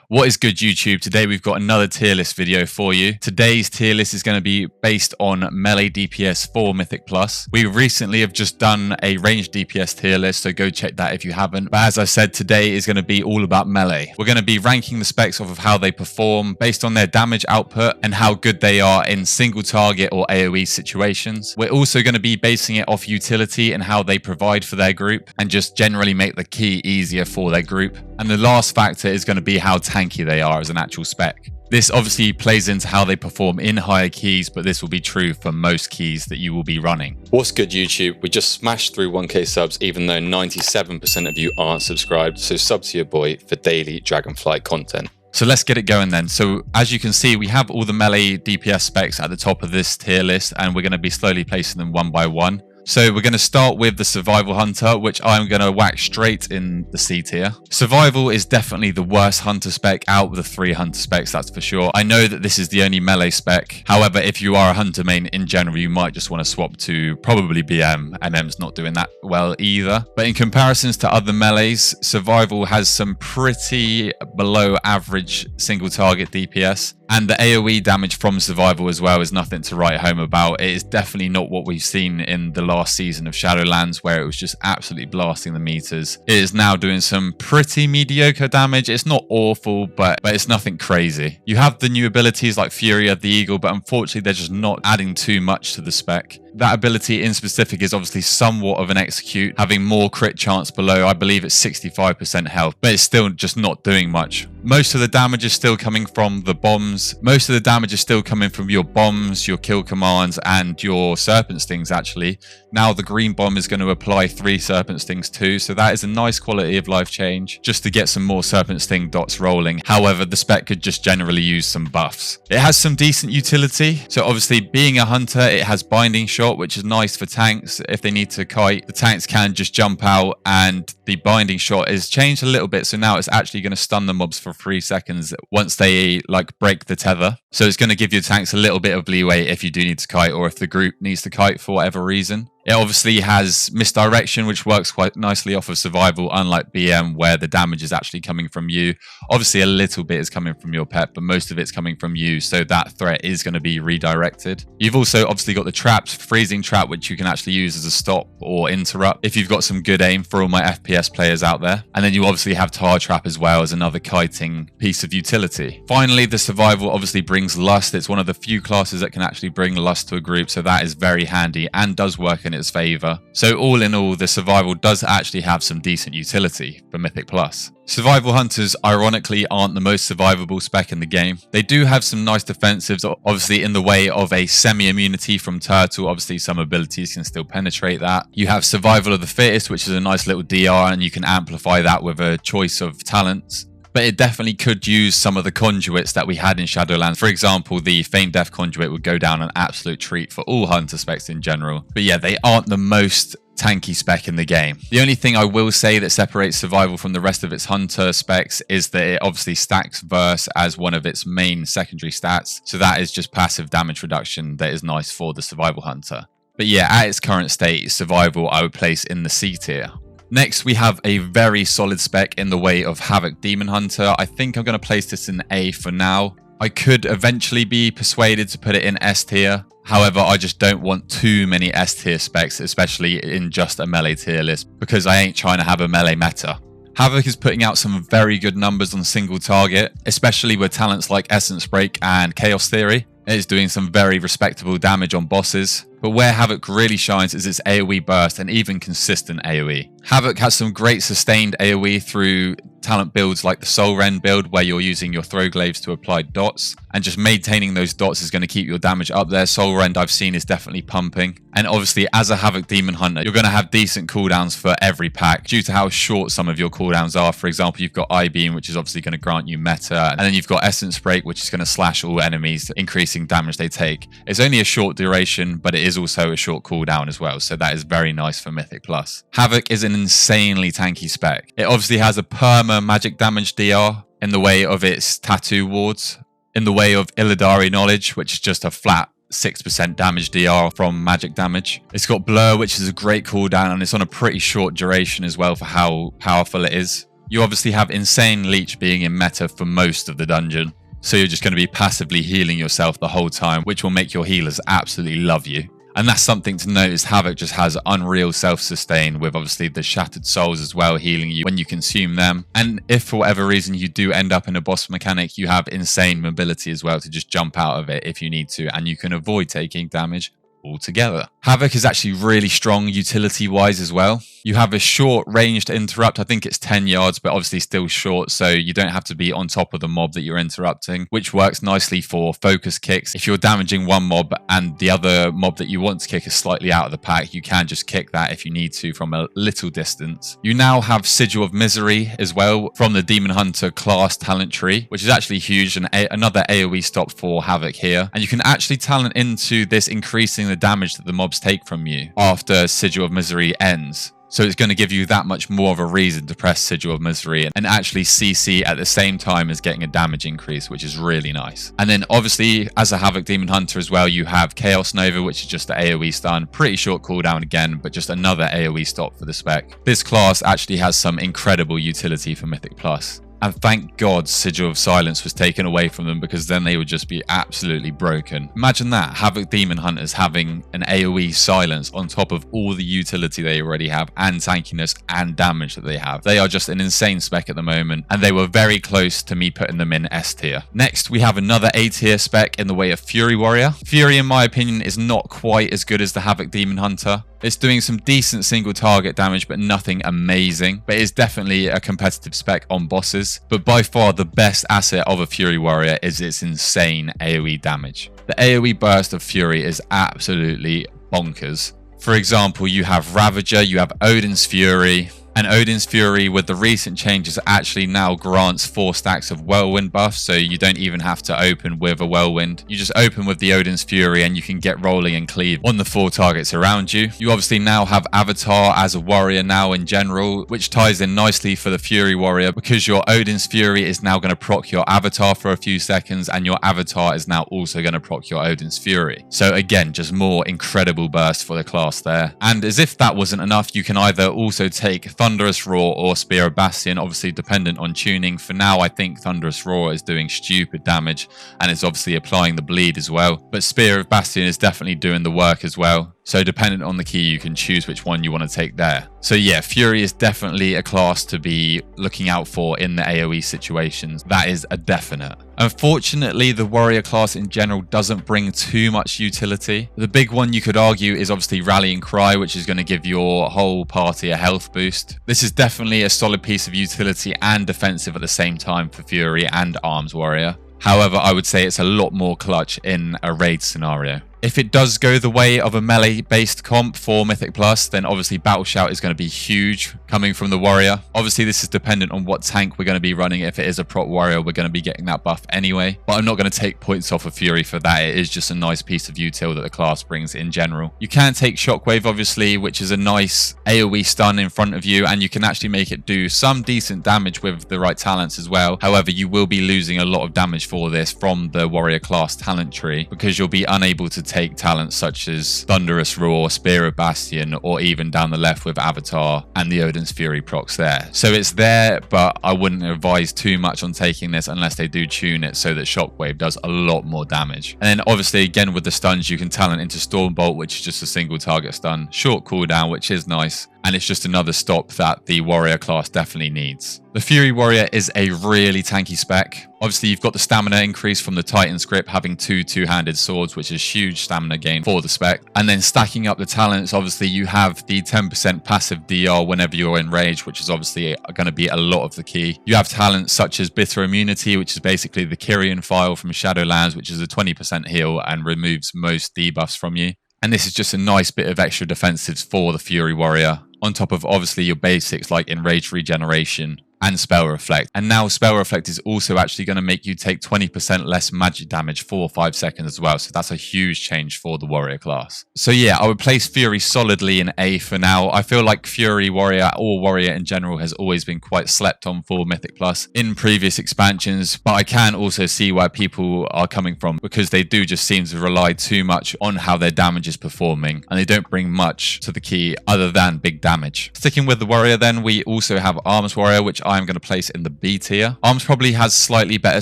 What is good, YouTube? Today we've got another tier list video for you. Today's tier list is going to be based on Melee DPS for Mythic Plus. We recently have just done a ranged DPS tier list, so go check that if you haven't. But as I said, today is going to be all about Melee. We're going to be ranking the specs off of how they perform based on their damage output and how good they are in single target or AoE situations. We're also going to be basing it off utility and how they provide for their group and just generally make the key easier for their group. And the last factor is going to be how tanky they are as an actual spec. This obviously plays into how they perform in higher keys, but this will be true for most keys that you will be running. What's good, YouTube? We just smashed through 1k subs, even though 97% of you aren't subscribed, so sub to your boy for daily Dragonflight content. So let's get it going then. So as you can see, we have all the Melee DPS specs at the top of this tier list, and we're going to be slowly placing them one by one. So we're going to start with the Survival Hunter, which I'm going to whack straight in the C tier. Survival is definitely the worst Hunter spec out of the 3 Hunter specs, that's for sure. I know that this is the only Melee spec. However, if you are a Hunter main in general, you might just want to swap to probably BM. MM's not doing that well either. But in comparisons to other Melees, Survival has some pretty below average single target DPS. And the AoE damage from Survival as well is nothing to write home about. It is definitely not what we've seen in the last season of Shadowlands, where it was just absolutely blasting the meters. It is now doing some pretty mediocre damage. It's not awful, but it's nothing crazy. You have the new abilities like Fury of the Eagle, but unfortunately they're just not adding too much to the spec. That ability in specific is obviously somewhat of an execute, having more crit chance below. I believe it's 65% health, but it's still just not doing much. Most of the damage is still coming from the bombs. Most of the damage is still coming from your bombs, your kill commands, and your serpent stings actually. Now the green bomb is going to apply 3 serpent stings too, so that is a nice quality of life change, just to get some more serpent sting dots rolling. However, the spec could just generally use some buffs. It has some decent utility, so obviously being a hunter, it has binding shot, which is nice for tanks. If they need to kite, the tanks can just jump out, and the binding shot is changed a little bit, so now it's actually going to stun the mobs for 3 seconds once they like break the tether. So it's going to give your tanks a little bit of leeway if you do need to kite, or if the group needs to kite for whatever reason. It obviously has misdirection, which works quite nicely off of Survival, unlike BM, where the damage is actually coming from you. Obviously, a little bit is coming from your pet, but most of it's coming from you, so that threat is going to be redirected. You've also obviously got the traps, freezing trap, which you can actually use as a stop or interrupt if you've got some good aim for all my FPS players out there. And then you obviously have tar trap as well as another kiting piece of utility. Finally, the Survival obviously brings lust. It's one of the few classes that can actually bring lust to a group, so that is very handy and does work in its favor. So all in all, the Survival does actually have some decent utility for Mythic Plus. Survival Hunters, ironically, aren't the most survivable spec in the game. They do have some nice defensives, obviously in the way of a semi-immunity from Turtle. Obviously, some abilities can still penetrate that. You have Survival of the Fittest, which is a nice little DR, and you can amplify that with a choice of talents. But it definitely could use some of the conduits that we had in Shadowlands. For example, the Feign Death conduit would go down an absolute treat for all Hunter specs in general. But yeah, they aren't the most tanky spec in the game. The only thing I will say that separates Survival from the rest of its Hunter specs is that it obviously stacks Verse as one of its main secondary stats. So that is just passive damage reduction that is nice for the Survival Hunter. But yeah, at its current state, Survival I would place in the C tier. Next, we have a very solid spec in the way of Havoc Demon Hunter. I think I'm going to place this in A for now. I could eventually be persuaded to put it in S tier. However, I just don't want too many S tier specs, especially in just a Melee tier list, because I ain't trying to have a Melee meta. Havoc is putting out some very good numbers on single target, especially with talents like Essence Break and Chaos Theory. It is doing some very respectable damage on bosses. But where Havoc really shines is its AoE burst and even consistent AoE. Havoc has some great sustained AoE through talent builds like the Soul Rend build, where you're using your Throwglaives to apply dots, and just maintaining those dots is going to keep your damage up there. Soul Rend I've seen is definitely pumping. And obviously, as a Havoc Demon Hunter, you're going to have decent cooldowns for every pack due to how short some of your cooldowns are. For example, you've got I-Beam, which is obviously going to grant you meta, and then you've got Essence Break, which is going to slash all enemies, increasing damage they take. It's only a short duration, but it is also a short cooldown as well, so that is very nice for Mythic Plus. Havoc is an insanely tanky spec. It obviously has a perma magic damage DR in the way of its tattoo wards, in the way of Illidari Knowledge, which is just a flat 6% damage DR from magic damage. It's got Blur, which is a great cooldown, and it's on a pretty short duration as well for how powerful it is. You obviously have Insane Leech being in meta for most of the dungeon. So you're just going to be passively healing yourself the whole time, which will make your healers absolutely love you. And that's something to note is Havoc just has unreal self-sustain with obviously the Shattered Souls as well healing you when you consume them. And if for whatever reason you do end up in a boss mechanic, you have insane mobility as well to just jump out of it if you need to, and you can avoid taking damage altogether. Havoc is actually really strong utility wise as well. You have a short ranged interrupt. I think it's 10 yards, but obviously still short, so you don't have to be on top of the mob that you're interrupting, which works nicely for focus kicks. If you're damaging one mob and the other mob that you want to kick is slightly out of the pack, you can just kick that if you need to from a little distance. You now have Sigil of Misery as well from the Demon Hunter class talent tree, which is actually huge, and another AoE stop for Havoc here. And you can actually talent into this increasing the damage that the mobs take from you after Sigil of Misery ends. So it's going to give you that much more of a reason to press Sigil of Misery and actually CC at the same time as getting a damage increase, which is really nice. And then obviously as a Havoc Demon Hunter as well, you have Chaos Nova, which is just the AoE stun. Pretty short cooldown again, but just another AoE stop for the spec. This class actually has some incredible utility for Mythic Plus. And thank God Sigil of Silence was taken away from them, because then they would just be absolutely broken. Imagine that, Havoc Demon Hunters having an AoE silence on top of all the utility they already have and tankiness and damage that they have. They are just an insane spec at the moment, and they were very close to me putting them in S tier. Next, we have another A tier spec in the way of Fury Warrior. Fury, in my opinion, is not quite as good as the Havoc Demon Hunter. It's doing some decent single target damage, but nothing amazing. But it's definitely a competitive spec on bosses. But by far the best asset of a Fury Warrior is its insane AoE damage. The AoE burst of Fury is absolutely bonkers. For example, you have Ravager, you have Odin's Fury, and Odin's Fury with the recent changes actually now grants 4 stacks of Whirlwind buffs, so you don't even have to open with a Whirlwind. You just open with the Odin's Fury and you can get rolling and cleave on the 4 targets around you. You obviously now have Avatar as a warrior now in general, which ties in nicely for the Fury Warrior, because your Odin's Fury is now going to proc your Avatar for a few seconds, and your Avatar is now also going to proc your Odin's Fury. So again, just more incredible burst for the class there. And as if that wasn't enough, you can either also take Thunderous Roar or Spear of Bastion, obviously dependent on tuning. For now, I think Thunderous Roar is doing stupid damage, and it's obviously applying the bleed as well. But Spear of Bastion is definitely doing the work as well. So dependent on the key, you can choose which one you want to take there. So yeah, Fury is definitely a class to be looking out for in the AoE situations. That is a definite. Unfortunately, the warrior class in general doesn't bring too much utility. The big one you could argue is obviously Rallying Cry, which is going to give your whole party a health boost. This is definitely a solid piece of utility and defensive at the same time for Fury and Arms Warrior. However, I would say it's a lot more clutch in a raid scenario. If it does go the way of a melee-based comp for Mythic Plus, then obviously Battle Shout is going to be huge coming from the Warrior. Obviously, this is dependent on what tank we're going to be running. If it is a prot Warrior, we're going to be getting that buff anyway. But I'm not going to take points off of Fury for that. It is just a nice piece of util that the class brings in general. You can take Shockwave, obviously, which is a nice AoE stun in front of you, and you can actually make it do some decent damage with the right talents as well. However, you will be losing a lot of damage for this from the Warrior class talent tree, because you'll be unable to take talents such as Thunderous Roar, Spear of Bastion, or even down the left with Avatar and the Odin's Fury procs there. So it's there, but I wouldn't advise too much on taking this unless they do tune it so that Shockwave does a lot more damage. And then obviously again with the stuns, you can talent into Stormbolt, which is just a single target stun, short cooldown, which is nice. And it's just another stop that the Warrior class definitely needs. The Fury Warrior is a really tanky spec. Obviously, you've got the stamina increase from the Titan script, having 2 two-handed swords, which is huge stamina gain for the spec. And then stacking up the talents, obviously you have the 10% passive DR whenever you're in rage, which is obviously going to be a lot of the key. You have talents such as Bitter Immunity, which is basically the Kyrian file from Shadowlands, which is a 20% heal and removes most debuffs from you. And this is just a nice bit of extra defensives for the Fury Warrior, on top of obviously your basics like Enraged Regeneration and Spell Reflect. And now Spell Reflect is also actually going to make you take 20% less magic damage for 5 seconds as well. So that's a huge change for the Warrior class. So yeah, I would place Fury solidly in A for now. I feel like Fury Warrior or Warrior in general has always been quite slept on for Mythic Plus in previous expansions. But I can also see where people are coming from, because they do just seem to rely too much on how their damage is performing, and they don't bring much to the key other than big damage. Sticking with the Warrior then, we also have Arms Warrior, which I'm going to place in the B tier. Arms probably has slightly better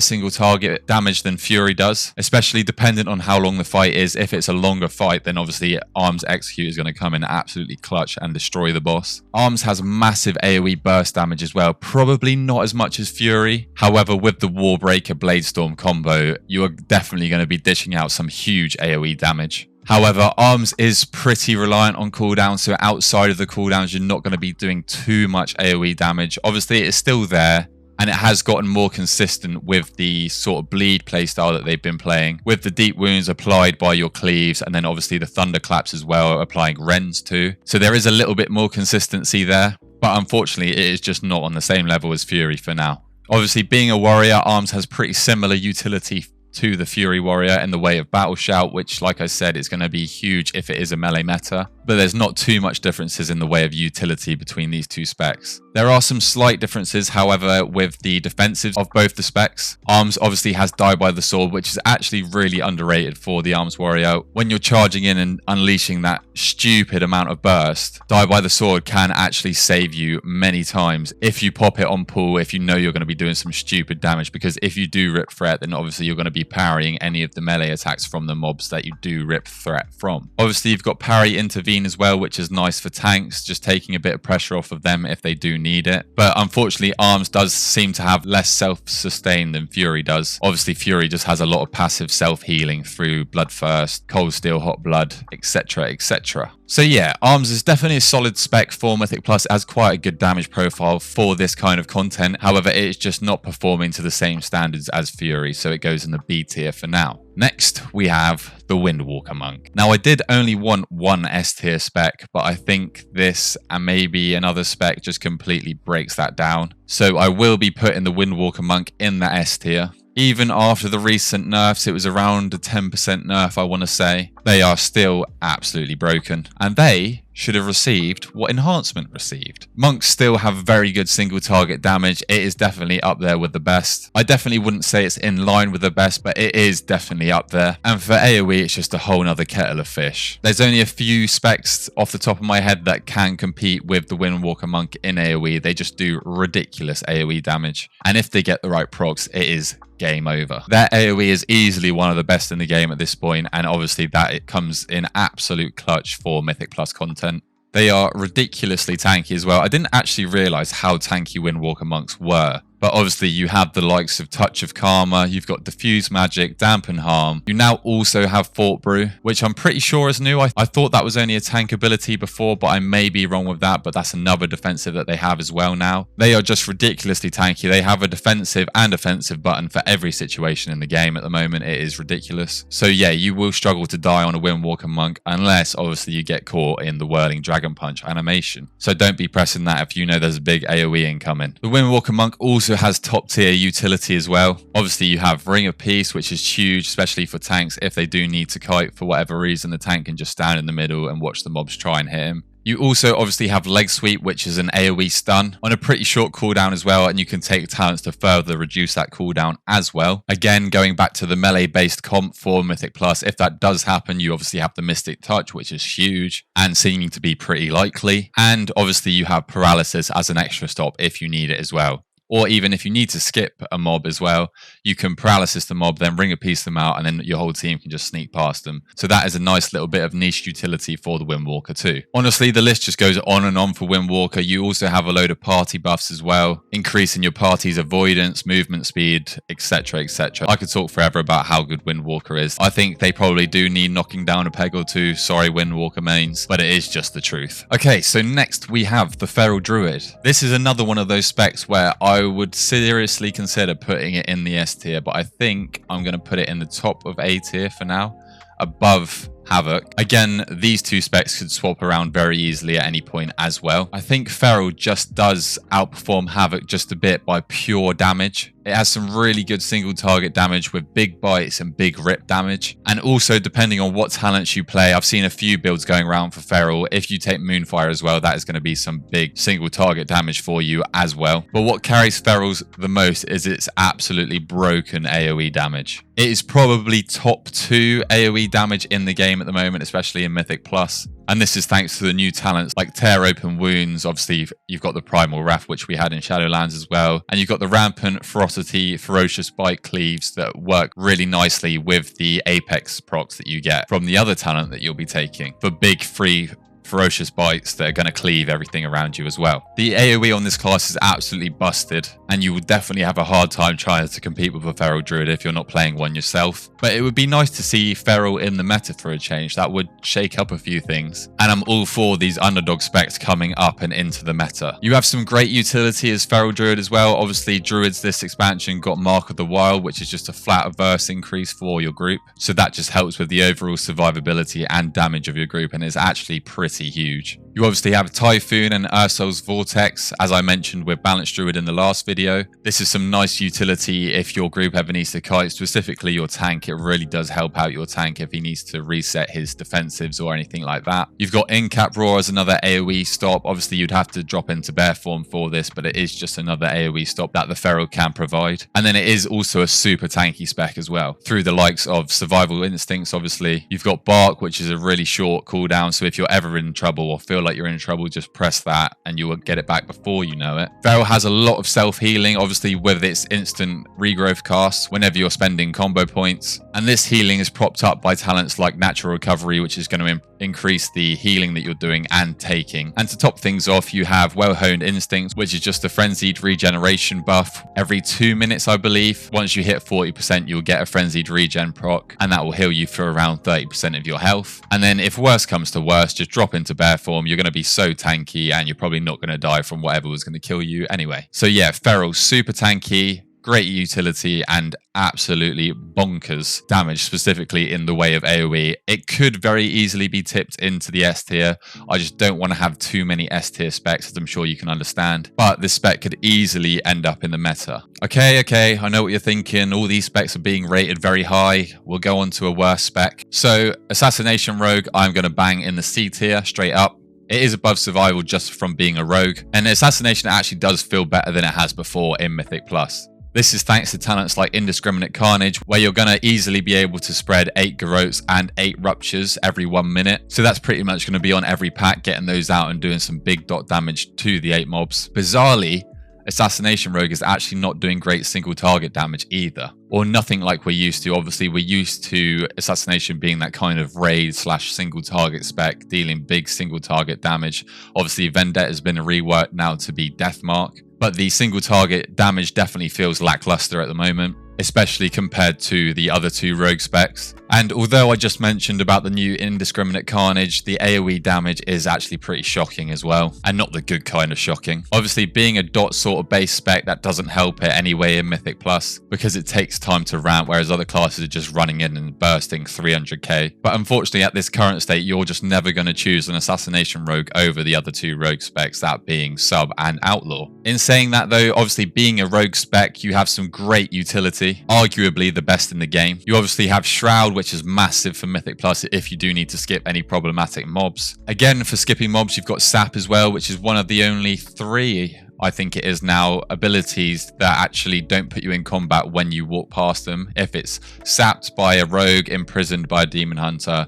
single target damage than Fury does, especially dependent on how long the fight is. If it's a longer fight, then obviously Arms Execute is going to come in absolutely clutch and destroy the boss. Arms has massive AoE burst damage as well, probably not as much as Fury. However, with the Warbreaker Bladestorm combo, you are definitely going to be dishing out some huge AoE damage. However, Arms is pretty reliant on cooldowns, so outside of the cooldowns, you're not going to be doing too much AoE damage. Obviously, it is still there, and it has gotten more consistent with the sort of bleed playstyle that they've been playing, with the deep wounds applied by your cleaves, and then obviously the thunderclaps as well, applying rends too. So there is a little bit more consistency there, but unfortunately, it is just not on the same level as Fury for now. Obviously, being a warrior, Arms has pretty similar utility to the Fury Warrior in the way of Battle Shout, which, like I said, is going to be huge if it is a melee meta, but there's not too much differences in the way of utility between these two specs. There are some slight differences, however, with the defensives of both the specs. Arms obviously has Die by the Sword, which is actually really underrated for the Arms Warrior. When you're charging in and unleashing that stupid amount of burst, Die by the Sword can actually save you many times if you pop it on pull, if you know you're going to be doing some stupid damage, because if you do rip threat, then obviously you're going to be parrying any of the melee attacks from the mobs that you do rip threat from. Obviously, you've got parry intervene as well, which is nice for tanks, just taking a bit of pressure off of them if they do need it. But unfortunately, Arms does seem to have less self-sustain than Fury does. Obviously, Fury just has a lot of passive self-healing through Bloodthirst, Cold Steel, Hot Blood, etc, etc. So yeah, Arms is definitely a solid spec for Mythic Plus. It has quite a good damage profile for this kind of content. However, it is just not performing to the same standards as Fury, so it goes in the B tier for now. Next, we have the Windwalker Monk. Now, I did only want one S tier spec, but I think this and maybe another spec just completely breaks that down. So I will be putting the Windwalker Monk in the S tier. Even after the recent nerfs, it was around a 10% nerf, I want to say. They are still absolutely broken. And they should have received what Enhancement received. Monks still have very good single target damage. It is definitely up there with the best. I definitely wouldn't say it's in line with the best, but it is definitely up there. And for AoE, it's just a whole nother kettle of fish. There's only a few specs off the top of my head that can compete with the Windwalker Monk in AoE. They just do ridiculous AoE damage. And if they get the right procs, it is game over. Their AoE is easily one of the best in the game at this point, and obviously that it comes in absolute clutch for Mythic Plus content. They are ridiculously tanky as well. I didn't actually realise how tanky Windwalker Monks were. But obviously you have the likes of Touch of Karma, you've got Diffuse Magic, Dampen Harm. You now also have Fort Brew, which I'm pretty sure is new. I thought that was only a tank ability before, but I may be wrong with that, but that's another defensive that they have as well now. They are just ridiculously tanky. They have a defensive and offensive button for every situation in the game at the moment. It is ridiculous. So yeah, you will struggle to die on a Windwalker Monk unless obviously you get caught in the Whirling Dragon Punch animation. So don't be pressing that if you know there's a big AoE incoming. The Windwalker Monk also has top tier utility as well. Obviously you have Ring of Peace, which is huge, especially for tanks. If they do need to kite for whatever reason, the tank can just stand in the middle and watch the mobs try and hit him. You also obviously have Leg Sweep, which is an AoE stun on a pretty short cooldown as well, and you can take talents to further reduce that cooldown as well. Again, going back to the melee based comp for Mythic Plus, if that does happen, you obviously have the Mystic Touch, which is huge and seeming to be pretty likely. And obviously you have Paralysis as an extra stop if you need it as well. Or even if you need to skip a mob as well, you can paralysis the mob, then Ring of Peace them out, and then your whole team can just sneak past them. So that is a nice little bit of niche utility for the Windwalker too. Honestly, the list just goes on and on for Windwalker. You also have a load of party buffs as well, increasing your party's avoidance, movement speed, etc, etc. I could talk forever about how good Windwalker is. I think they probably do need knocking down a peg or two. Sorry, Windwalker mains, but it is just the truth. Okay, so next we have the Feral Druid. This is another one of those specs where I would seriously consider putting it in the S tier, but I think I'm going to put it in the top of A tier for now, above Havoc. Again, these two specs could swap around very easily at any point as well. I think Feral just does outperform Havoc just a bit by pure damage. It has some really good single target damage with big bites and big rip damage. And also, depending on what talents you play, I've seen a few builds going around for Feral. If you take Moonfire as well, that is going to be some big single target damage for you as well. But what carries Feral's the most is its absolutely broken AoE damage. It is probably top 2 AoE damage in the game at the moment, especially in Mythic Plus. And this is thanks to the new talents like Tear Open Wounds. Obviously, you've got the Primal Wrath, which we had in Shadowlands as well. And you've got the Rampant Ferocity, Ferocious Bite Cleaves that work really nicely with the Apex procs that you get from the other talent that you'll be taking for big free ferocious bites that are going to cleave everything around you as well. The AoE on this class is absolutely busted, and you will definitely have a hard time trying to compete with a Feral Druid if you're not playing one yourself. But it would be nice to see Feral in the meta for a change. That would shake up a few things. And I'm all for these underdog specs coming up and into the meta. You have some great utility as Feral Druid as well. Obviously, Druids this expansion got Mark of the Wild, which is just a flat verse increase for your group. So that just helps with the overall survivability and damage of your group, and is actually pretty huge. You obviously have Typhoon and Ursol's Vortex, as I mentioned with Balanced Druid in the last video. This is some nice utility if your group ever needs to kite, specifically your tank. It really does help out your tank if he needs to reset his defensives or anything like that. You've got In-Cap Roar as another AoE stop. Obviously, you'd have to drop into bear form for this, but it is just another AoE stop that the Feral can provide. And then it is also a super tanky spec as well, through the likes of Survival Instincts, obviously. You've got Bark, which is a really short cooldown, so if you're ever in trouble or feel like you're in trouble, just press that and you will get it back before you know it. Feral has a lot of self-healing, obviously with its instant regrowth casts whenever you're spending combo points. And this healing is propped up by talents like Natural Recovery, which is going to increase the healing that you're doing and taking. And to top things off, you have Well-Honed Instincts, which is just a frenzied regeneration buff. Every 2 minutes, I believe, once you hit 40%, you'll get a frenzied regen proc, and that will heal you for around 30% of your health. And then if worse comes to worse, just drop into bear form. You're going to be so tanky, and you're probably not going to die from whatever was going to kill you anyway. So yeah, Feral, super tanky, great utility, and absolutely bonkers damage, specifically in the way of AoE. It could very easily be tipped into the S tier. I just don't want to have too many S tier specs, as I'm sure you can understand. But this spec could easily end up in the meta. Okay, I know what you're thinking. All these specs are being rated very high. We'll go on to a worse spec. So Assassination Rogue, I'm going to bang in the C tier straight up. It is above Survival just from being a rogue, and Assassination actually does feel better than it has before in Mythic Plus. This is thanks to talents like Indiscriminate Carnage, where you're going to easily be able to spread 8 Garrotes and 8 Ruptures every 1 minute. So that's pretty much going to be on every pack, getting those out and doing some big dot damage to the 8 mobs. Bizarrely, Assassination Rogue is actually not doing great single target damage either, or nothing like we're used to. Obviously, we're used to Assassination being that kind of raid / single target spec, dealing big single target damage. Obviously, Vendetta has been reworked now to be Deathmark, but the single target damage definitely feels lackluster at the moment, especially compared to the other 2 rogue specs. And although I just mentioned about the new Indiscriminate Carnage, the AoE damage is actually pretty shocking as well, and not the good kind of shocking. Obviously, being a dot sort of base spec, that doesn't help it anyway in Mythic Plus, because it takes time to ramp, whereas other classes are just running in and bursting 300k. But unfortunately, at this current state, you're just never going to choose an Assassination Rogue over the other 2 rogue specs, that being Sub and Outlaw. In saying that though, obviously being a rogue spec, you have some great utility, arguably the best in the game. You obviously have Shroud, which is massive for Mythic Plus if you do need to skip any problematic mobs. Again, for skipping mobs, you've got Sap as well, which is one of the only 3, I think it is now, abilities that actually don't put you in combat when you walk past them. If it's sapped by a rogue, imprisoned by a demon hunter,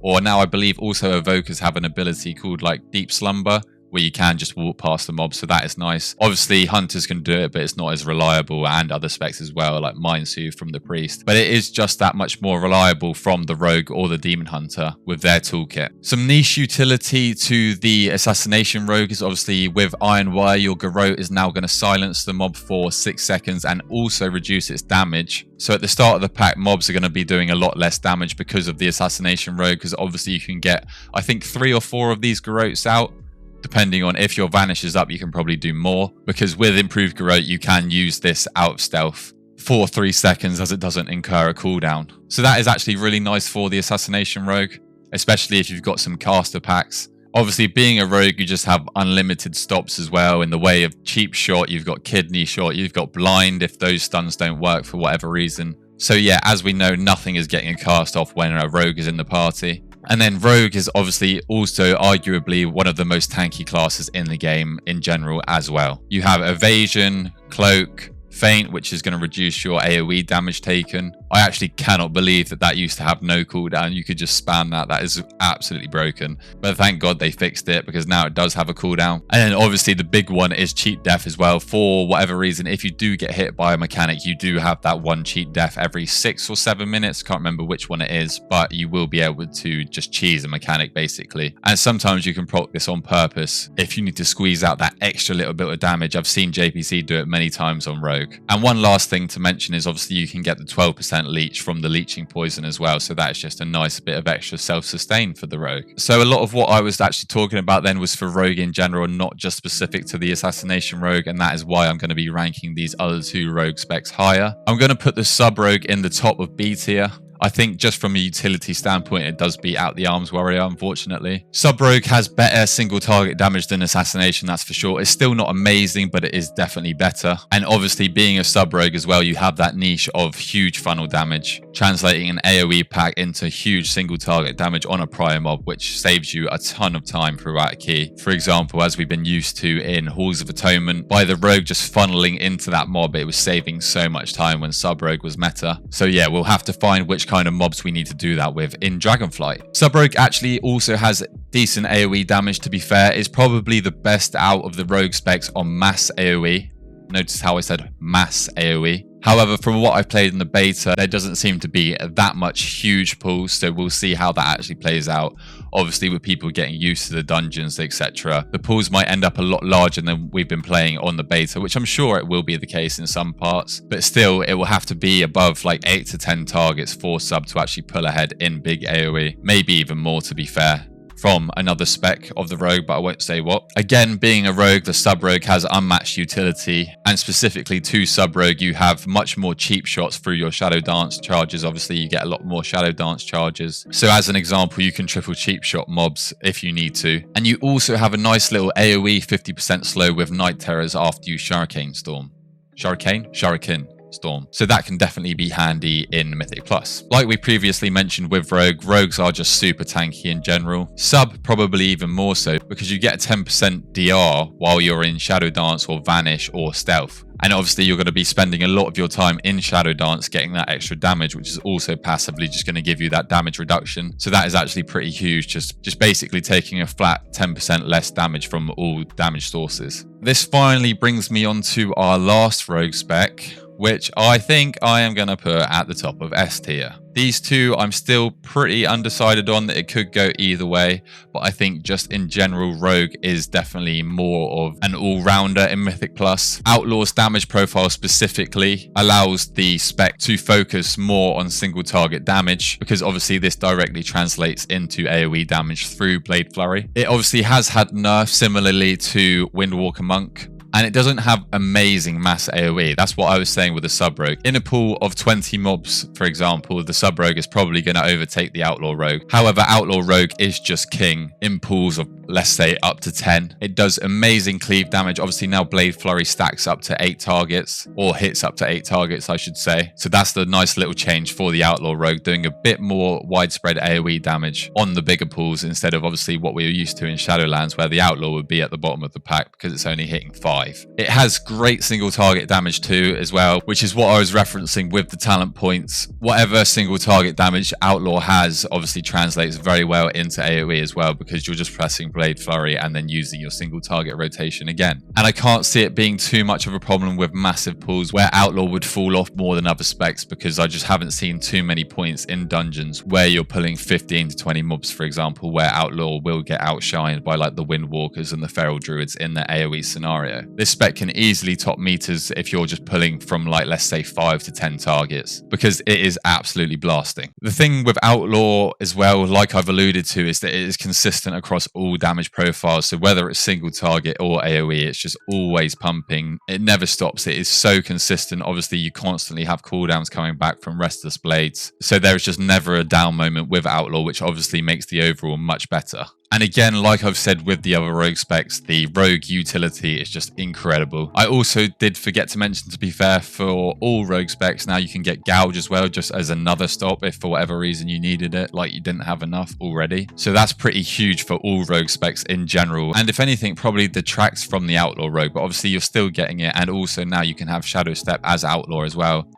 or now I believe also Evokers have an ability called like Deep Slumber, where you can just walk past the mob, so that is nice. Obviously, Hunters can do it, but it's not as reliable, and other specs as well, like Mind Soothe from the Priest. But it is just that much more reliable from the Rogue or the Demon Hunter with their toolkit. Some niche utility to the Assassination Rogue is obviously with Iron Wire, your Garrote is now going to silence the mob for 6 seconds and also reduce its damage. So at the start of the pack, mobs are going to be doing a lot less damage because of the Assassination Rogue, because obviously you can get, I think, 3 or 4 of these Garrotes out. Depending on if your Vanish is up, you can probably do more, because with improved Garrote, you can use this out of stealth for 3 seconds as it doesn't incur a cooldown. So that is actually really nice for the Assassination Rogue, especially if you've got some caster packs. Obviously, being a rogue, you just have unlimited stops as well in the way of Cheap Shot, you've got Kidney Shot, you've got Blind if those stuns don't work for whatever reason. So yeah, as we know, nothing is getting a cast off when a rogue is in the party. And then Rogue is obviously also arguably one of the most tanky classes in the game in general as well. You have Evasion, Cloak, Feint, which is going to reduce your AoE damage taken. I actually cannot believe that that used to have no cooldown. You could just spam that. That is absolutely broken. But thank God they fixed it, because now it does have a cooldown. And then obviously the big one is cheat death as well. For whatever reason, if you do get hit by a mechanic, you do have that one cheat death every 6 or 7 minutes. Can't remember which one it is, but you will be able to just cheese a mechanic basically. And sometimes you can proc this on purpose if you need to squeeze out that extra little bit of damage. I've seen JPC do it many times on Rogue. And one last thing to mention is obviously you can get the 12% leech from the leeching poison as well. So that's just a nice bit of extra self-sustain for the Rogue. So a lot of what I was actually talking about then was for Rogue in general, not just specific to the Assassination Rogue. And that is why I'm going to be ranking these other 2 Rogue specs higher. I'm going to put the Sub Rogue in the top of B tier. I think just from a utility standpoint, it does beat out the Arms Warrior, unfortunately. Sub Rogue has better single target damage than Assassination, that's for sure. It's still not amazing, but it is definitely better. And obviously, being a Sub Rogue as well, you have that niche of huge funnel damage, translating an AoE pack into huge single target damage on a prior mob, which saves you a ton of time throughout a key. For example, as we've been used to in Halls of Atonement, by the Rogue just funneling into that mob, it was saving so much time when Sub Rogue was meta. So yeah, we'll have to find which kind of mobs we need to do that with in Dragonflight. Sub Rogue actually also has decent AoE damage, to be fair. It's probably the best out of the Rogue specs on mass AoE. Notice how I said mass AoE. However, from what I've played in the beta, there doesn't seem to be that much huge pulls, so we'll see how that actually plays out. Obviously, with people getting used to the dungeons, etc., the pulls might end up a lot larger than we've been playing on the beta, which I'm sure it will be the case in some parts. But still, it will have to be above like 8 to 10 targets for sub to actually pull ahead in big AoE. Maybe even more, to be fair, from another spec of the Rogue, but I won't say what. Again, being a Rogue, the Sub Rogue has unmatched utility, and specifically to Sub Rogue, you have much more cheap shots through your Shadow Dance charges. Obviously, you get a lot more Shadow Dance charges. So as an example, you can triple cheap shot mobs if you need to. And you also have a nice little AoE 50% slow with Night Terrors after you Shuriken Storm. Shuriken Storm. So that can definitely be handy in Mythic Plus. Like we previously mentioned with Rogue, Rogues are just super tanky in general. Sub probably even more so, because you get a 10% DR while you're in Shadow Dance or Vanish or Stealth. And obviously you're going to be spending a lot of your time in Shadow Dance getting that extra damage, which is also passively just going to give you that damage reduction. So that is actually pretty huge, just basically taking a flat 10% less damage from all damage sources. This finally brings me on to our last Rogue spec, which I think I am going to put at the top of S tier. These two I'm still pretty undecided on, that it could go either way, but I think just in general Rogue is definitely more of an all-rounder in Mythic Plus. Outlaw's damage profile specifically allows the spec to focus more on single target damage, because obviously this directly translates into AoE damage through Blade Flurry. It obviously has had nerfs similarly to Windwalker Monk, and it doesn't have amazing mass AoE. That's what I was saying with the Sub Rogue. In a pool of 20 mobs, for example, the Sub Rogue is probably going to overtake the Outlaw Rogue. However, Outlaw Rogue is just king in pools of, let's say, up to 10. It does amazing cleave damage. Obviously now Blade Flurry stacks up to 8 targets, or hits up to 8 targets, I should say. So that's the nice little change for the Outlaw Rogue, doing a bit more widespread AoE damage on the bigger pools, instead of obviously what we were used to in Shadowlands, where the Outlaw would be at the bottom of the pack because it's only hitting 5. It has great single target damage too as well, which is what I was referencing with the talent points. Whatever single target damage Outlaw has obviously translates very well into AoE as well, because you're just pressing Blade Flurry and then using your single target rotation again. And I can't see it being too much of a problem with massive pools where Outlaw would fall off more than other specs, because I just haven't seen too many points in dungeons where you're pulling 15 to 20 mobs, for example, where Outlaw will get outshined by like the Windwalkers and the Feral Druids in the AoE scenario. This spec can easily top meters if you're just pulling from like, let's say 5 to 10 targets, because it is absolutely blasting. The thing with Outlaw as well, like I've alluded to, is that it is consistent across all damage profiles. So whether it's single target or AoE, it's just always pumping. It never stops. It is so consistent. Obviously you constantly have cooldowns coming back from Restless Blades, so there is just never a down moment with Outlaw, which obviously makes the overall much better. And again, like I've said with the other Rogue specs, the Rogue utility is just incredible. I also did forget to mention, to be fair, for all Rogue specs, now you can get Gouge as well, just as another stop if for whatever reason you needed it, like you didn't have enough already. So that's pretty huge for all Rogue specs in general. And if anything, probably detracts from the Outlaw Rogue, but obviously you're still getting it. And also now you can have Shadow Step as Outlaw as well.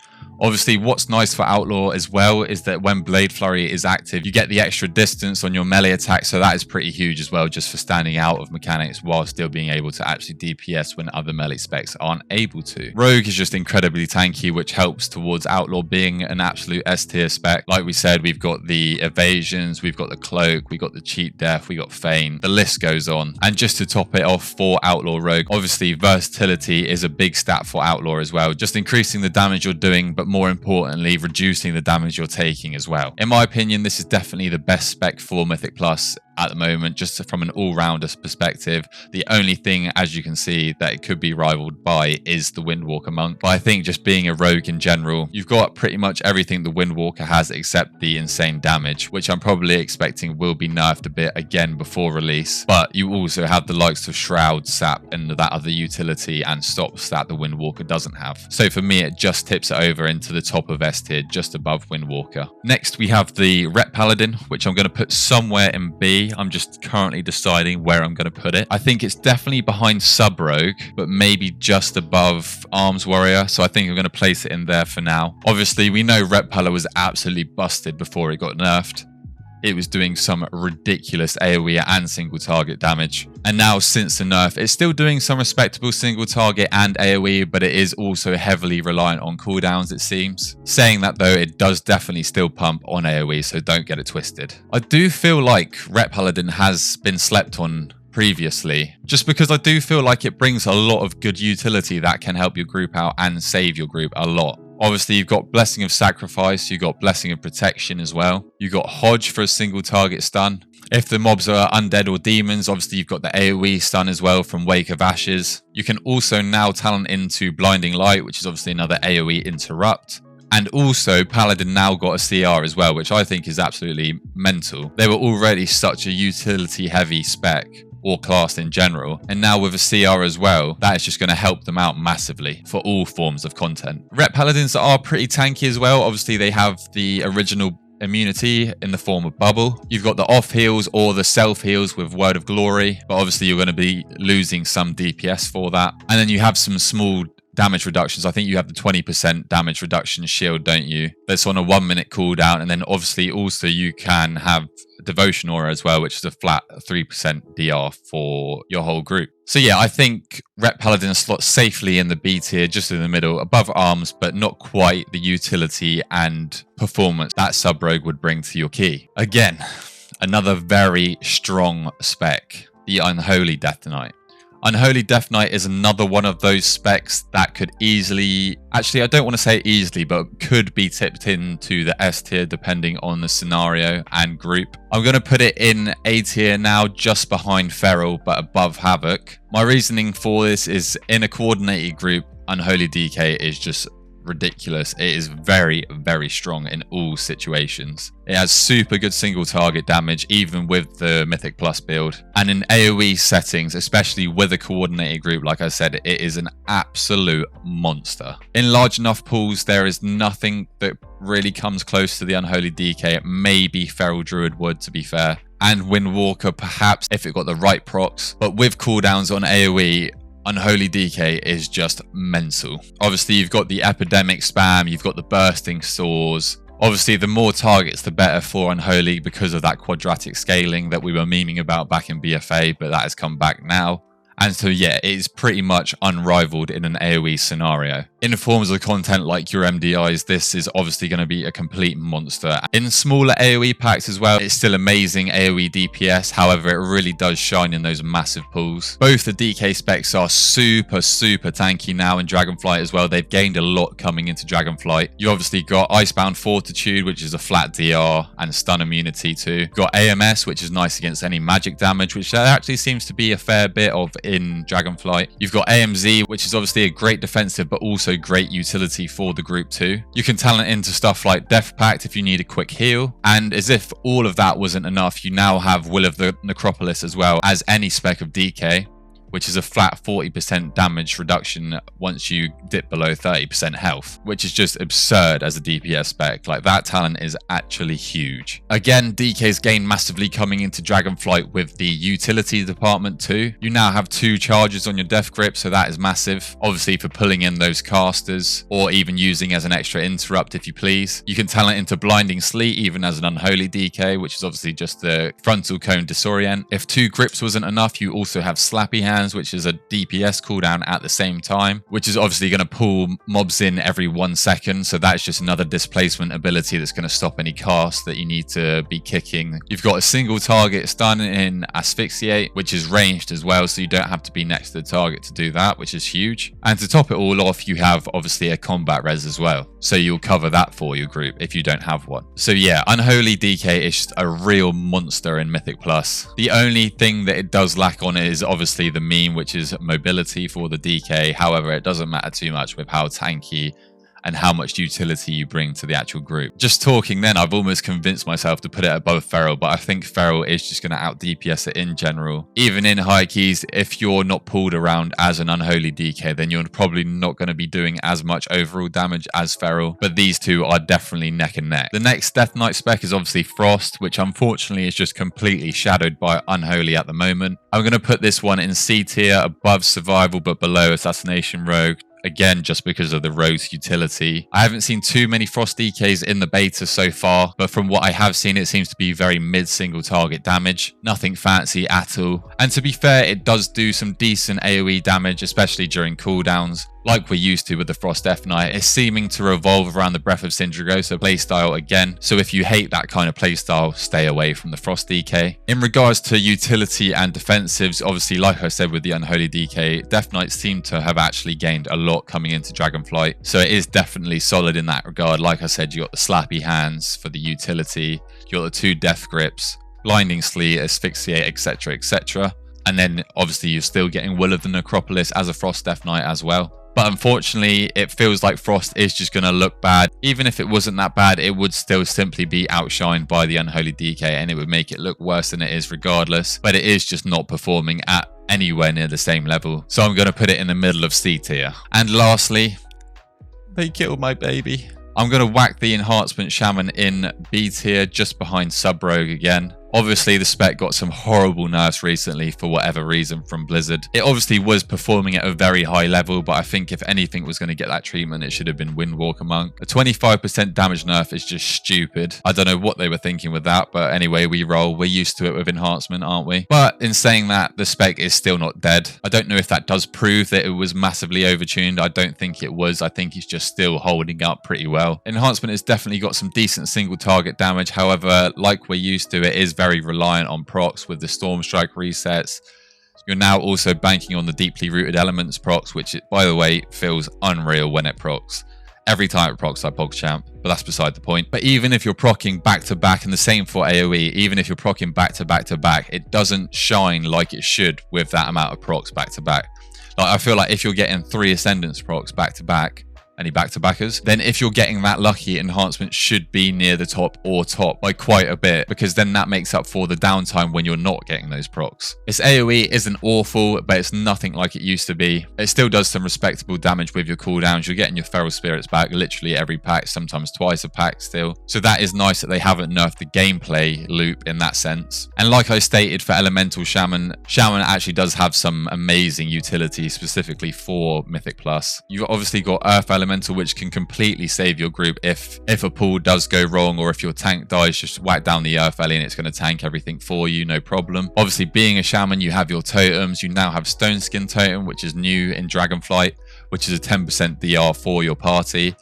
Obviously, what's nice for Outlaw as well is that when Blade Flurry is active, you get the extra distance on your melee attack, so that is pretty huge as well, just for standing out of mechanics while still being able to actually DPS when other melee specs aren't able to. Rogue is just incredibly tanky, which helps towards Outlaw being an absolute S tier spec. Like we said, we've got the evasions, we've got the cloak, we've got the cheat death, we got feign, the list goes on. And just to top it off for Outlaw Rogue, obviously versatility is a big stat for Outlaw as well, just increasing the damage you're doing, but more importantly, reducing the damage you're taking as well. In my opinion, this is definitely the best spec for Mythic Plus at the moment, just from an all-rounder perspective. The only thing, as you can see, that it could be rivaled by is the Windwalker Monk. But I think just being a rogue in general, you've got pretty much everything the Windwalker has except the insane damage, which I'm probably expecting will be nerfed a bit again before release. But you also have the likes of Shroud, Sap, and that other utility and stops that the Windwalker doesn't have. So for me, it just tips it over into the top of S tier, just above Windwalker. Next, we have the Rep Paladin, which I'm going to put somewhere in B. I'm just currently deciding where I'm going to put it. I think it's definitely behind Sub Rogue, but maybe just above Arms Warrior. So I think I'm going to place it in there for now. Obviously, we know Rep Pala was absolutely busted before it got nerfed. It was doing some ridiculous AoE and single target damage. And now since the nerf, it's still doing some respectable single target and AoE, but it is also heavily reliant on cooldowns, it seems. Saying that though, it does definitely still pump on AoE, so don't get it twisted. I do feel like Rep Paladin has been slept on previously, just because I do feel like it brings a lot of good utility that can help your group out and save your group a lot. Obviously, you've got Blessing of Sacrifice, you've got Blessing of Protection as well. You've got Hodge for a single target stun. If the mobs are undead or demons, obviously you've got the AoE stun as well from Wake of Ashes. You can also now talent into Blinding Light, which is obviously another AoE interrupt. And also, Paladin now got a CR as well, which I think is absolutely mental. They were already such a utility-heavy spec, or class in general, and now with a CR as well, that is just going to help them out massively for all forms of content. Rep Paladins are pretty tanky as well. Obviously, they have the original immunity in the form of bubble. You've got the off heals or the self heals with Word of Glory, but obviously you're going to be losing some DPS for that. And then you have some small damage reductions. I think you have the 20% damage reduction shield, don't you? That's on a 1 minute cooldown. And then obviously also you can have Devotion Aura as well, which is a flat 3% DR for your whole group. So yeah, I think Rep Paladin slots safely in the B tier, just in the middle, above Arms, but not quite the utility and performance that Sub Rogue would bring to your key. Again, another very strong spec, the Unholy Death Knight. Unholy Death Knight is another one of those specs that could easily, actually I don't want to say easily, but could be tipped into the S tier depending on the scenario and group. I'm going to put it in A tier now, just behind Feral, but above Havoc. My reasoning for this is in a coordinated group, Unholy DK is just ridiculous. It is very, very strong in all situations. It has super good single target damage, even with the Mythic Plus build. And in AoE settings, especially with a coordinated group, like I said, it is an absolute monster. In large enough pools, there is nothing that really comes close to the Unholy DK. Maybe Feral Druid would, to be fair. And Windwalker, perhaps, if it got the right procs. But with cooldowns on AoE, Unholy DK is just mental. Obviously, you've got the Epidemic spam, you've got the Bursting Swords. Obviously, the more targets, the better for Unholy because of that quadratic scaling that we were memeing about back in BFA, but that has come back now. And so yeah, it is pretty much unrivaled in an AoE scenario. In forms of content like your MDIs, this is obviously going to be a complete monster. In smaller AoE packs as well, it's still amazing AoE DPS, however it really does shine in those massive pools. Both the DK specs are super tanky now in Dragonflight as well. They've gained a lot coming into Dragonflight. You obviously got Icebound Fortitude, which is a flat DR and stun immunity too. You've got AMS, which is nice against any magic damage, which there actually seems to be a fair bit of in Dragonflight. You've got AMZ, which is obviously a great defensive but also great utility for the group too. You can talent into stuff like Death Pact if you need a quick heal, and as if all of that wasn't enough, you now have Will of the Necropolis as well as any spec of DK. which is a flat 40% damage reduction once you dip below 30% health, which is just absurd as a DPS spec. Like, that talent is actually huge. Again, DK's gained massively coming into Dragonflight with the utility department too. You now have 2 charges on your death grip, so that is massive. Obviously for pulling in those casters, or even using as an extra interrupt if you please. You can talent into Blinding Sleet even as an unholy DK, which is obviously just the frontal cone disorient. If 2 grips wasn't enough, you also have Slappy Hands, which is a DPS cooldown at the same time, which is obviously going to pull mobs in every 1 second. So that's just another displacement ability that's going to stop any cast that you need to be kicking. You've got a single target stun in Asphyxiate, which is ranged as well, so you don't have to be next to the target to do that, which is huge. And to top it all off, you have obviously a combat res as well, so you'll cover that for your group if you don't have one. So yeah, Unholy DK is just a real monster in Mythic Plus. The only thing that it does lack on is obviously the meme, which is mobility for the DK. However, it doesn't matter too much with how tanky and how much utility you bring to the actual group. Just talking then, I've almost convinced myself to put it above Feral, but I think Feral is just going to out DPS it in general. Even in high keys, if you're not pulled around as an Unholy DK, then you're probably not going to be doing as much overall damage as Feral, but these two are definitely neck and neck. The next Death Knight spec is obviously Frost, which unfortunately is just completely shadowed by Unholy at the moment. I'm going to put this one in C tier, above Survival but below Assassination Rogue. Again, just because of the Rogue's utility. I haven't seen too many Frost DKs in the beta so far, but from what I have seen, it seems to be very mid single target damage. Nothing fancy at all. And to be fair, it does do some decent AoE damage, especially during cooldowns. Like we're used to with the Frost Death Knight, it's seeming to revolve around the Breath of Sindragosa playstyle again. So if you hate that kind of playstyle, stay away from the Frost DK. In regards to utility and defensives, obviously, like I said with the Unholy DK, Death Knights seem to have actually gained a lot coming into Dragonflight. So it is definitely solid in that regard. Like I said, you got the Slappy Hands for the utility, you got the 2 death grips, Blinding Sleet, Asphyxiate, etc, etc. And then obviously you're still getting Will of the Necropolis as a Frost Death Knight as well. But unfortunately, it feels like Frost is just going to look bad. Even if it wasn't that bad, it would still simply be outshined by the Unholy DK, and it would make it look worse than it is regardless. But it is just not performing at anywhere near the same level. So I'm going to put it in the middle of C tier. And lastly, they killed my baby. I'm going to whack the Enhancement Shaman in B tier, just behind Sub Rogue again. Obviously, the spec got some horrible nerfs recently for whatever reason from Blizzard. It obviously was performing at a very high level, but I think if anything was going to get that treatment, it should have been Windwalker Monk. A 25% damage nerf is just stupid. I don't know what they were thinking with that, but anyway, we roll. We're used to it with enhancement, aren't we? But in saying that, the spec is still not dead. I don't know if that does prove that it was massively overtuned. I don't think it was. I think it's just still holding up pretty well. Enhancement has definitely got some decent single target damage. However, like we're used to, it is very reliant on procs with the Storm Strike resets. You're now also banking on the Deeply Rooted Elements procs, which, by the way, feels unreal when it procs. Every time it procs like PogChamp, but that's beside the point. But even if you're proccing back to back, and the same for AoE, even if you're proccing back to back to back, it doesn't shine like it should with that amount of procs back to back. Like, I feel like if you're getting 3 Ascendance procs back to back, any back-to-backers, then if you're getting that lucky, enhancement should be near the top or top by quite a bit, because then that makes up for the downtime when you're not getting those procs. Its AoE isn't awful, but it's nothing like it used to be. It still does some respectable damage with your cooldowns. You're getting your Feral Spirits back literally every pack, sometimes twice a pack still. So that is nice that they haven't nerfed the gameplay loop in that sense. And like I stated, for Elemental Shaman actually does have some amazing utility specifically for Mythic Plus. You've obviously got Earth Elemental, which can completely save your group if a pull does go wrong, or if your tank dies, just whack down the Earth Ellie and it's going to tank everything for you, no problem. Obviously, being a shaman, you have your totems. You now have Stone Skin Totem, which is new in Dragonflight, which is a 10% DR for your party,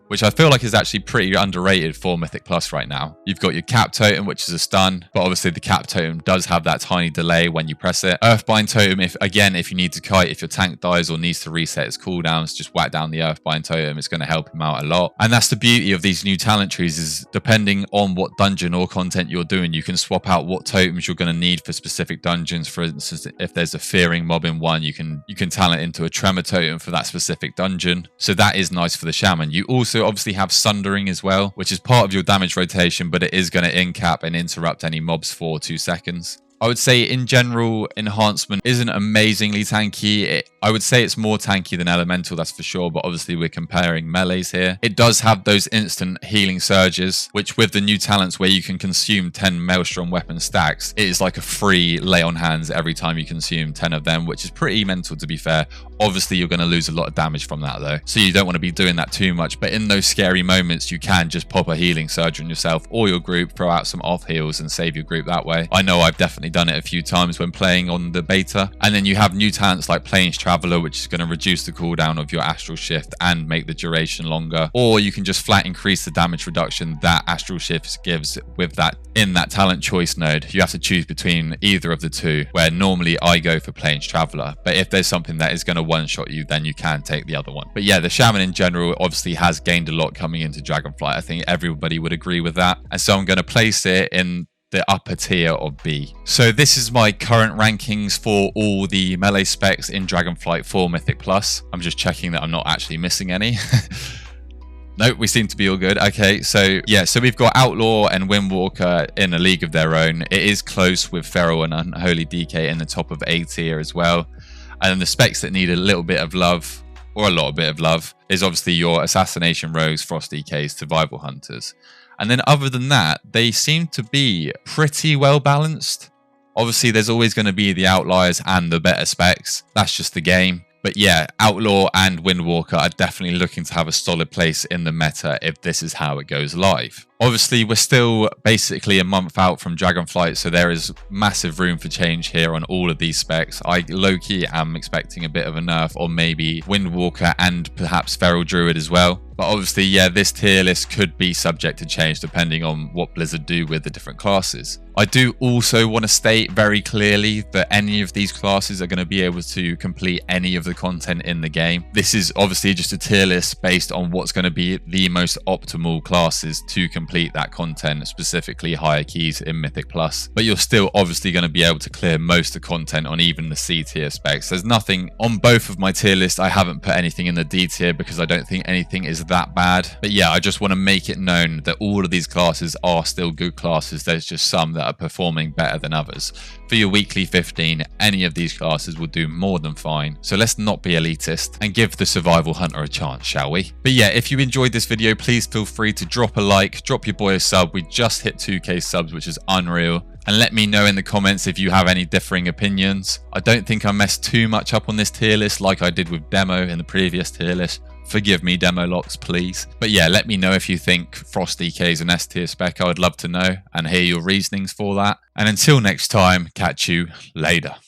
which I feel like is actually pretty underrated for Mythic Plus right now. You've got your Cap Totem, which is a stun, but obviously the Cap Totem does have that tiny delay when you press it. Earthbind Totem, if you need to kite, if your tank dies or needs to reset its cooldowns, just whack down the Earthbind Totem. It's going to help him out a lot. And that's the beauty of these new talent trees, is depending on what dungeon or content you're doing, you can swap out what totems you're going to need for specific dungeons. For instance, if there's a fearing mob in one, you can talent into a Tremor Totem for that specific dungeon. So that is nice for the shaman. You also obviously have Sundering as well, which is part of your damage rotation, but it is going to in-cap and interrupt any mobs for 2 seconds. I would say in general, enhancement isn't amazingly tanky. I would say it's more tanky than elemental, that's for sure, but obviously we're comparing melees here. It does have those instant healing surges, which with the new talents where you can consume 10 Maelstrom weapon stacks, it is like a free lay on hands every time you consume 10 of them, which is pretty mental to be fair. Obviously you're going to lose a lot of damage from that though, so you don't want to be doing that too much, but in those scary moments you can just pop a healing surge on yourself or your group, throw out some off heals and save your group that way. I know I've definitely done it a few times when playing on the beta. And then you have new talents like Plains Traveler, which is going to reduce the cooldown of your Astral Shift and make the duration longer, or you can just flat increase the damage reduction that Astral Shift gives with that in that talent choice node. You have to choose between either of the two, where normally I go for Plains Traveler, but if there's something that is going to one-shot you, then you can take the other one. But yeah, the Shaman in general obviously has gained a lot coming into Dragonflight. I think everybody would agree with that, and so I'm going to place it in the upper tier of B. So this is my current rankings for all the melee specs in Dragonflight 4 Mythic Plus. I'm just checking that I'm not actually missing any. Nope, we seem to be all good. Okay, so yeah, so we've got Outlaw and Windwalker in a league of their own. It is close with Feral and Unholy DK in the top of A tier as well. And then the specs that need a little bit of love, or a lot of bit of love, is obviously your Assassination Rogues, Frost DKs, Survival Hunters. And then other than that, they seem to be pretty well balanced. Obviously, there's always going to be the outliers and the better specs. That's just the game. But yeah, Outlaw and Windwalker are definitely looking to have a solid place in the meta if this is how it goes live. Obviously, we're still basically a month out from Dragonflight, so there is massive room for change here on all of these specs. I low-key am expecting a bit of a nerf on maybe Windwalker and perhaps Feral Druid as well. But obviously, yeah, this tier list could be subject to change depending on what Blizzard do with the different classes. I do also want to state very clearly that any of these classes are going to be able to complete any of the content in the game. This is obviously just a tier list based on what's going to be the most optimal classes to complete that content, specifically higher keys in Mythic Plus. But you're still obviously going to be able to clear most of the content on even the C tier specs. There's nothing on both of my tier lists. I haven't put anything in the D tier because I don't think anything is that bad. But yeah, I just want to make it known that all of these classes are still good classes. There's just some that are performing better than others. For your weekly 15, any of these classes will do more than fine. So let's not be elitist and give the Survival Hunter a chance, shall we? But yeah, if you enjoyed this video, please feel free to drop a like, drop your boy a sub. We just hit 2k subs, which is unreal. And let me know in the comments if you have any differing opinions. I don't think I messed too much up on this tier list like I did with Demo in the previous tier list. Forgive me, Demo Locks, please. But yeah, let me know if you think Frost DK is an S tier spec. I would love to know and hear your reasonings for that. And until next time, catch you later.